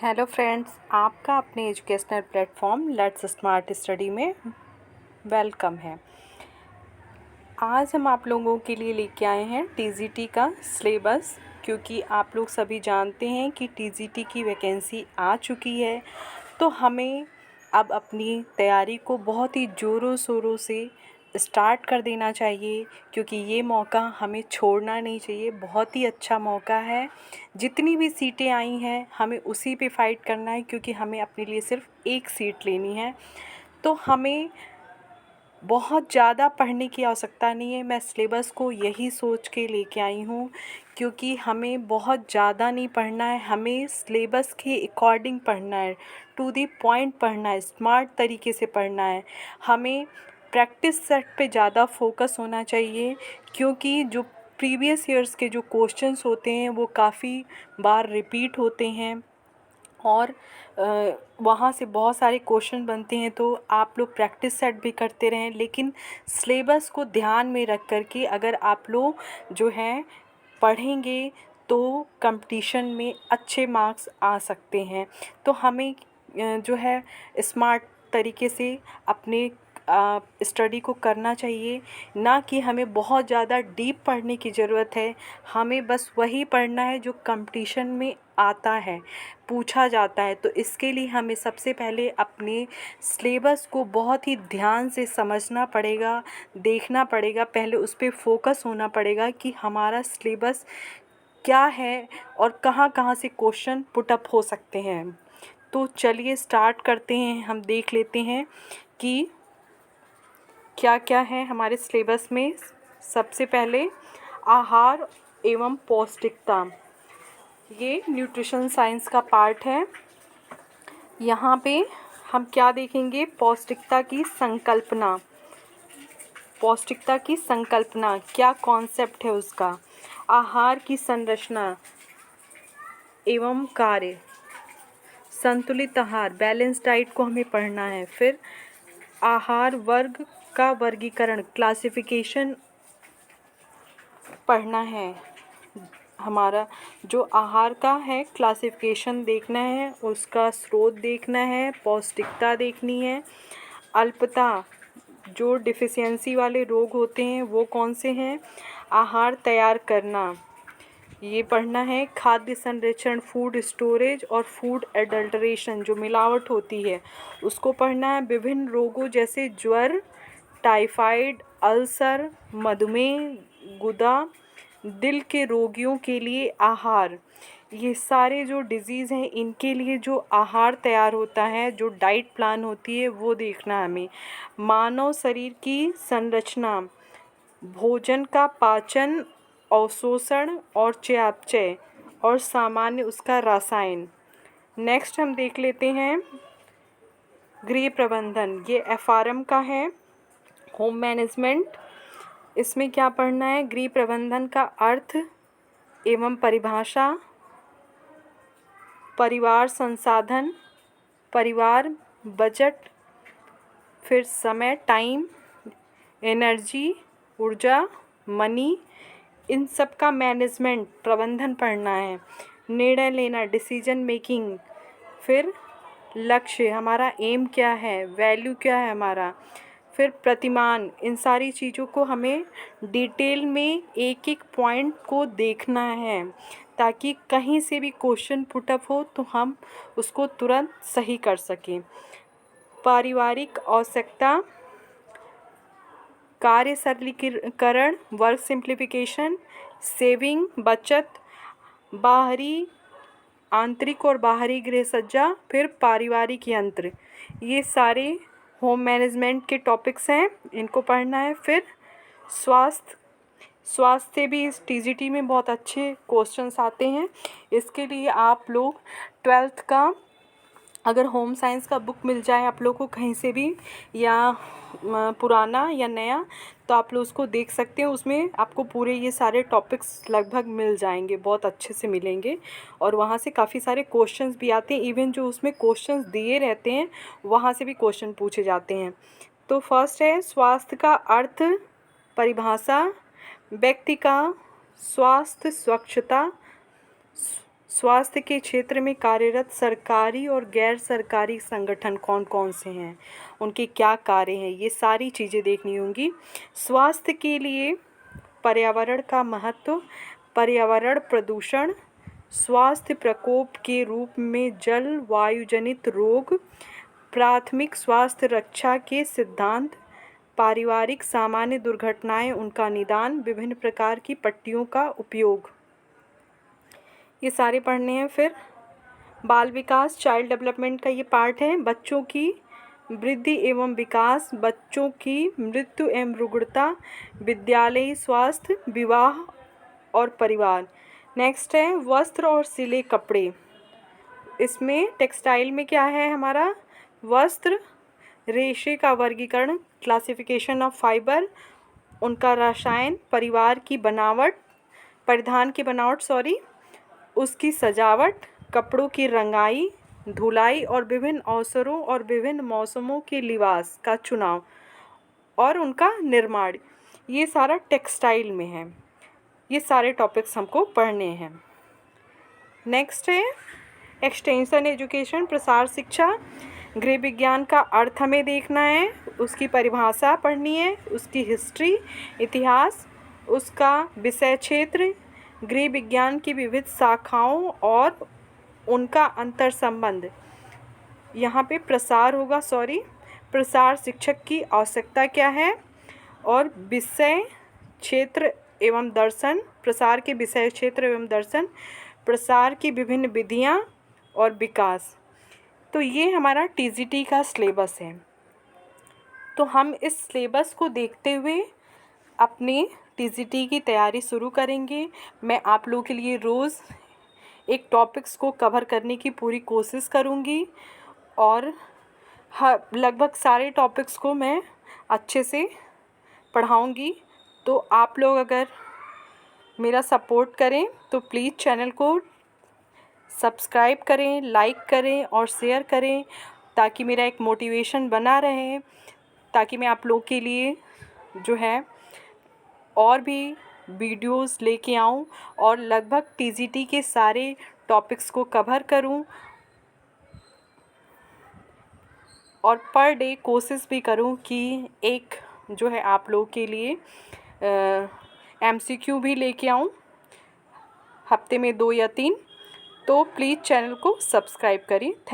Hello friends, आपका अपने educational platform let's smart study में वेलकम है। आज हम आप लोगों के लिए लेके आए हैं टीजीटी का सिलेबस, क्योंकि आप लोग सभी जानते हैं कि टीजीटी की वैकेंसी आ चुकी है। तो हमें अब अपनी तैयारी को बहुत ही ज़ोरों शोरों से स्टार्ट कर देना चाहिए, क्योंकि ये मौका हमें छोड़ना नहीं चाहिए। बहुत ही अच्छा मौका है। जितनी भी सीटें आई हैं हमें उसी पे फाइट करना है, क्योंकि हमें अपने लिए सिर्फ एक सीट लेनी है। तो हमें बहुत ज़्यादा पढ़ने की आवश्यकता नहीं है। मैं सिलेबस को यही सोच के लेके आई हूँ, क्योंकि हमें बहुत ज़्यादा नहीं पढ़ना है। हमें सिलेबस के अकॉर्डिंग पढ़ना है, टू दी पॉइंट पढ़ना है, स्मार्ट तरीके से पढ़ना है। हमें प्रैक्टिस सेट पे ज़्यादा फोकस होना चाहिए, क्योंकि जो प्रीवियस ईयर्स के जो क्वेश्चंस होते हैं वो काफ़ी बार रिपीट होते हैं और वहाँ से बहुत सारे क्वेश्चन बनते हैं। तो आप लोग प्रैक्टिस सेट भी करते रहें, लेकिन सिलेबस को ध्यान में रख कर के अगर आप लोग जो हैं पढ़ेंगे तो कंपटीशन में अच्छे मार्क्स आ सकते हैं। तो हमें जो है स्मार्ट तरीके से अपने स्टडी को करना चाहिए, ना कि हमें बहुत ज़्यादा डीप पढ़ने की ज़रूरत है। हमें बस वही पढ़ना है जो कंपटीशन में आता है, पूछा जाता है। तो इसके लिए हमें सबसे पहले अपने सिलेबस को बहुत ही ध्यान से समझना पड़ेगा, देखना पड़ेगा। पहले उस पे फोकस होना पड़ेगा कि हमारा सिलेबस क्या है और कहाँ कहाँ से क्वेश्चन पुट अप हो सकते हैं। तो चलिए स्टार्ट करते हैं। हम देख लेते हैं कि क्या क्या है हमारे सिलेबस में। सबसे पहले आहार एवं पौष्टिकता, ये न्यूट्रिशन साइंस का पार्ट है। यहाँ पे हम क्या देखेंगे, पौष्टिकता की संकल्पना। पौष्टिकता की संकल्पना क्या कॉन्सेप्ट है उसका। आहार की संरचना एवं कार्य, संतुलित आहार, बैलेंस डाइट को हमें पढ़ना है। फिर आहार वर्ग का वर्गीकरण, क्लासिफिकेशन पढ़ना है। हमारा जो आहार का है क्लासिफिकेशन देखना है, उसका स्रोत देखना है, पौष्टिकता देखनी है। अल्पता, जो डिफिशियंसी वाले रोग होते हैं वो कौन से हैं। आहार तैयार करना, ये पढ़ना है। खाद्य संरक्षण, फूड स्टोरेज और फूड एडल्ट्रेशन, जो मिलावट होती है उसको पढ़ना है। विभिन्न रोगों जैसे ज्वर, टाइफाइड, अल्सर, मधुमेह, गुदा, दिल के रोगियों के लिए आहार, ये सारे जो डिज़ीज़ हैं इनके लिए जो आहार तैयार होता है, जो डाइट प्लान होती है वो देखना है हमें। मानव शरीर की संरचना, भोजन का पाचन, अवशोषण और चयापचय और सामान्य उसका रसायन। नेक्स्ट हम देख लेते हैं गृह प्रबंधन, ये एफआरएम का है, होम मैनेजमेंट। इसमें क्या पढ़ना है, गृह प्रबंधन का अर्थ एवं परिभाषा, परिवार संसाधन, परिवार बजट, फिर समय, टाइम, एनर्जी, ऊर्जा, मनी, इन सब का मैनेजमेंट, प्रबंधन पढ़ना है। निर्णय लेना, डिसीजन मेकिंग। फिर लक्ष्य, हमारा एम क्या है, वैल्यू क्या है हमारा। फिर प्रतिमान, इन सारी चीज़ों को हमें डिटेल में एक एक पॉइंट को देखना है, ताकि कहीं से भी क्वेश्चन पुटअप हो तो हम उसको तुरंत सही कर सकें। पारिवारिक आवश्यकता, कार्य सरलीकरण, वर्क सिंप्लीफिकेशन, सेविंग, बचत, बाहरी, आंतरिक और बाहरी गृह सज्जा, फिर पारिवारिक यंत्र, ये सारे होम मैनेजमेंट के टॉपिक्स हैं, इनको पढ़ना है। फिर स्वास्थ्य, स्वास्थ्य से भी इस टीजीटी में बहुत अच्छे क्वेश्चंस आते हैं। इसके लिए आप लोग 12th का अगर होम साइंस का बुक मिल जाए आप लोग को कहीं से भी, या पुराना या नया, तो आप लोग उसको देख सकते हैं। उसमें आपको पूरे ये सारे टॉपिक्स लगभग मिल जाएंगे, बहुत अच्छे से मिलेंगे। और वहाँ से काफ़ी सारे क्वेश्चंस भी आते हैं, इवन जो उसमें क्वेश्चंस दिए रहते हैं वहाँ से भी क्वेश्चन पूछे जाते हैं। तो फर्स्ट है स्वास्थ्य का अर्थ, परिभाषा, व्यक्ति का स्वास्थ्य, स्वच्छता, स्वास्थ्य के क्षेत्र में कार्यरत सरकारी और गैर सरकारी संगठन कौन कौन से हैं, उनके क्या कार्य हैं, ये सारी चीज़ें देखनी होंगी। स्वास्थ्य के लिए पर्यावरण का महत्व, पर्यावरण प्रदूषण, स्वास्थ्य प्रकोप के रूप में जल वायु जनित रोग, प्राथमिक स्वास्थ्य रक्षा के सिद्धांत, पारिवारिक सामान्य दुर्घटनाएं, उनका निदान, विभिन्न प्रकार की पट्टियों का उपयोग, ये सारे पढ़ने हैं। फिर बाल विकास, चाइल्ड डेवलपमेंट का ये पार्ट है। बच्चों की वृद्धि एवं विकास, बच्चों की मृत्यु एवं रुग्णता, विद्यालयी स्वास्थ्य, विवाह और परिवार। नेक्स्ट है वस्त्र और सिले कपड़े। इसमें टेक्सटाइल में क्या है हमारा, वस्त्र, रेशे का वर्गीकरण, क्लासिफिकेशन ऑफ फाइबर, उनका रसायन, परिवार की बनावट, परिधान की बनावट उसकी सजावट, कपड़ों की रंगाई, धुलाई और विभिन्न अवसरों और विभिन्न मौसमों के लिबास का चुनाव और उनका निर्माण, ये सारा टेक्सटाइल में है। ये सारे टॉपिक्स हमको पढ़ने हैं। नेक्स्ट है एक्सटेंशन एजुकेशन, प्रसार शिक्षा। गृह विज्ञान का अर्थ हमें देखना है, उसकी परिभाषा पढ़नी है, उसकी हिस्ट्री, इतिहास, उसका विषय क्षेत्र, गृह विज्ञान की विविध शाखाओं और उनका अंतर संबंध। यहाँ पे प्रसार होगा, प्रसार शिक्षक की आवश्यकता क्या है, और विषय क्षेत्र एवं दर्शन, प्रसार के विषय क्षेत्र एवं दर्शन, प्रसार की विभिन्न विधियाँ और विकास। तो ये हमारा टीजीटी का सिलेबस है। तो हम इस सिलेबस को देखते हुए अपनी टीजीटी की तैयारी शुरू करेंगे। मैं आप लोगों के लिए रोज़ एक टॉपिक्स को कवर करने की पूरी कोशिश करूँगी और लगभग सारे टॉपिक्स को मैं अच्छे से पढ़ाऊँगी। तो आप लोग अगर मेरा सपोर्ट करें तो प्लीज़ चैनल को सब्सक्राइब करें, लाइक करें और शेयर करें, ताकि मेरा एक मोटिवेशन बना रहे, ताकि मैं आप लोगों के लिए जो है और भी वीडियोस लेके आऊँ और लगभग टीजीटी के सारे टॉपिक्स को कवर करूँ और पर डे कोशिश भी करूँ कि एक जो है आप लोगों के लिए एमसीक्यू भी लेके आऊँ हफ्ते में 2 या 3। तो प्लीज़ चैनल को सब्सक्राइब करें।